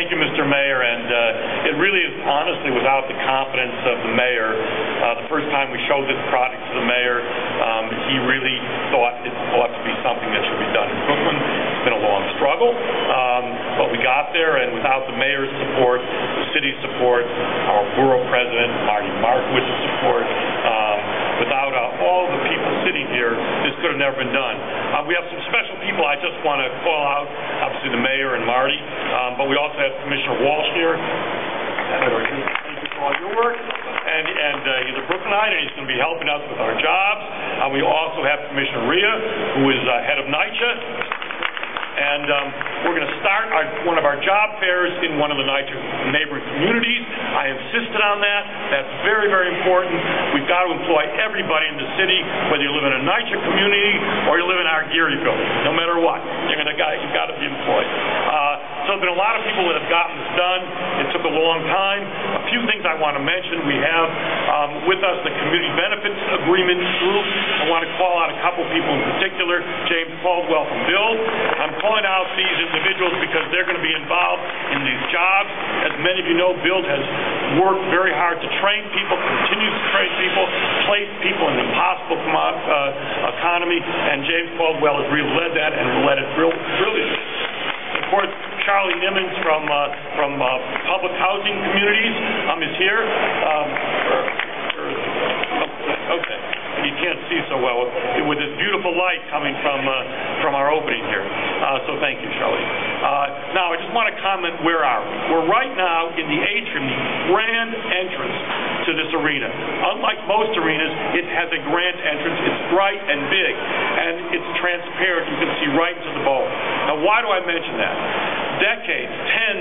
thank you, Mr. Mayor, and it really is honestly without the confidence of the mayor. The first time we showed this product to the mayor, he really thought it ought to be something that should be done in Brooklyn. It's been a long struggle, but we got there, and without the mayor's support, the city's support, our borough president, Marty Markowitz's support, without all the people sitting here, this could have never been done. We have some special people I just want to call out, obviously the mayor and Marty, but we also have Commissioner Walsh here. Thank you for all your work. And he's a Brooklynite, and he's going to be helping us with our jobs. We also have Commissioner Rhea, who is head of NYCHA. And we're going to start one of our job fairs in one of the NYCHA neighboring communities. I insisted on that. That's very, very important. We've got to employ everybody in the city, whether you live in a NYCHA community or you live in our Gearyville. No matter what, you've got to be employed. So there's been a lot of people that have gotten this done. It took a long time. A few things I want to mention. We have with us the Community Benefits Agreement group. I want to call out a couple people in particular. James Caldwell from Build. I'm calling out these individuals because they're going to be involved in these jobs. As many of you know, Build has worked very hard to train people, continues to train people, place people in an impossible economy, and James Caldwell has really led that and led it brilliantly. Of course, Charlie Nimmons from Public Housing Communities is here. Okay. You can't see so well with this beautiful light coming from our opening here. So thank you, Charlie. Now, I just want to comment, where are we? We're right now in the atrium, the grand entrance to this arena. Unlike most arenas, it has a grand entrance. It's bright and big, and it's transparent. You can see right into the bowl. Now, why do I mention that? Decades,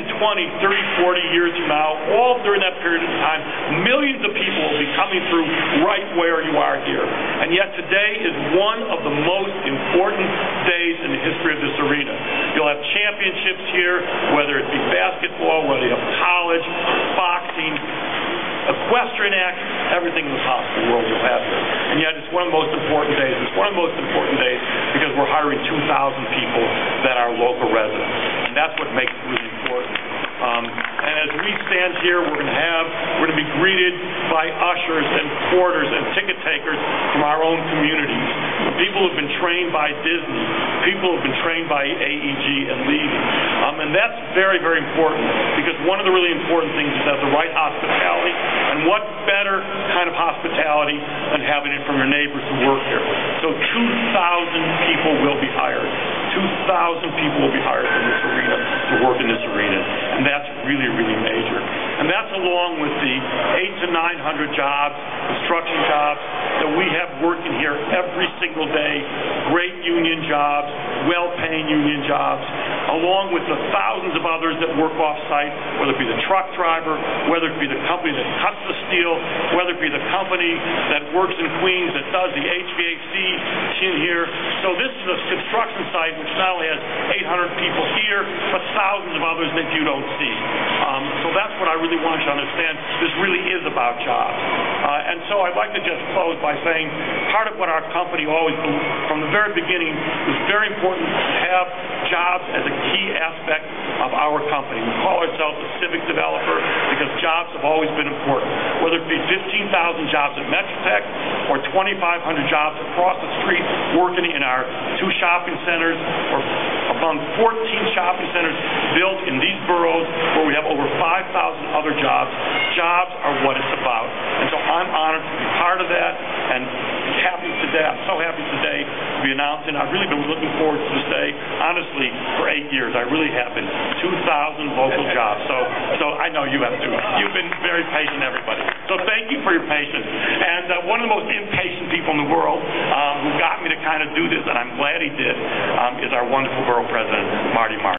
10, 20, 30, 40 years from now, all during that period of time, millions of people will be coming through right where you are here. And yet today is one of the most important days in the history of this arena. You'll have championships here, whether it be basketball, whether you have college, boxing, equestrian acts, everything in the possible world you'll have here. And yet it's one of the most important days. It's one of the most important days because we're hiring 2,000 people that are local residents. And that's what makes it really important. And as we stand here, we're going to be greeted by ushers and porters and ticket takers from our own communities. People who've been trained by Disney, people who've been trained by AEG and Levy. And that's very, very important because one of the really important things is to have the right hospitality. And what better kind of hospitality than having it from your neighbors who work here? So 2,000 people will be hired. 2,000 people will be hired in this arena to work in this arena. And that's really, really major. And that's along with the 800 to 900 jobs, construction jobs, that we have working here every single day. Great union jobs, well-paying union jobs, along with the thousands of others that work off-site, whether it be the truck driver, whether it be the company that cuts the steel, whether it be the company that works in Queens that does the HVAC in here. So this is a construction site which not only has 800 people here, but thousands of others that you don't see. So that's what I really want you to understand. This really is about jobs. And so I'd like to just close by saying part of what our company always, from the very beginning, was very important to have jobs as a key aspect of our company. We call ourselves a civic developer because jobs have always been important. Whether it be 15,000 jobs at Metrotech or 2,500 jobs across the street working in our 2 shopping centers or among 14 shopping centers built in these boroughs where we have over 5,000 other jobs. Jobs are what it's about. And so I'm honored to be part of that and happy today. I'm so happy today to be announcing. I've really been looking forward to this day, honestly, for 8 years. I really have been. 2,000 local jobs. So I know you have too. You've been very patient, everybody. So thank you for your patience. And one of the most impatient people in the world who got me to kind of do this, and I'm glad he did, is our wonderful borough president, Marty Mark.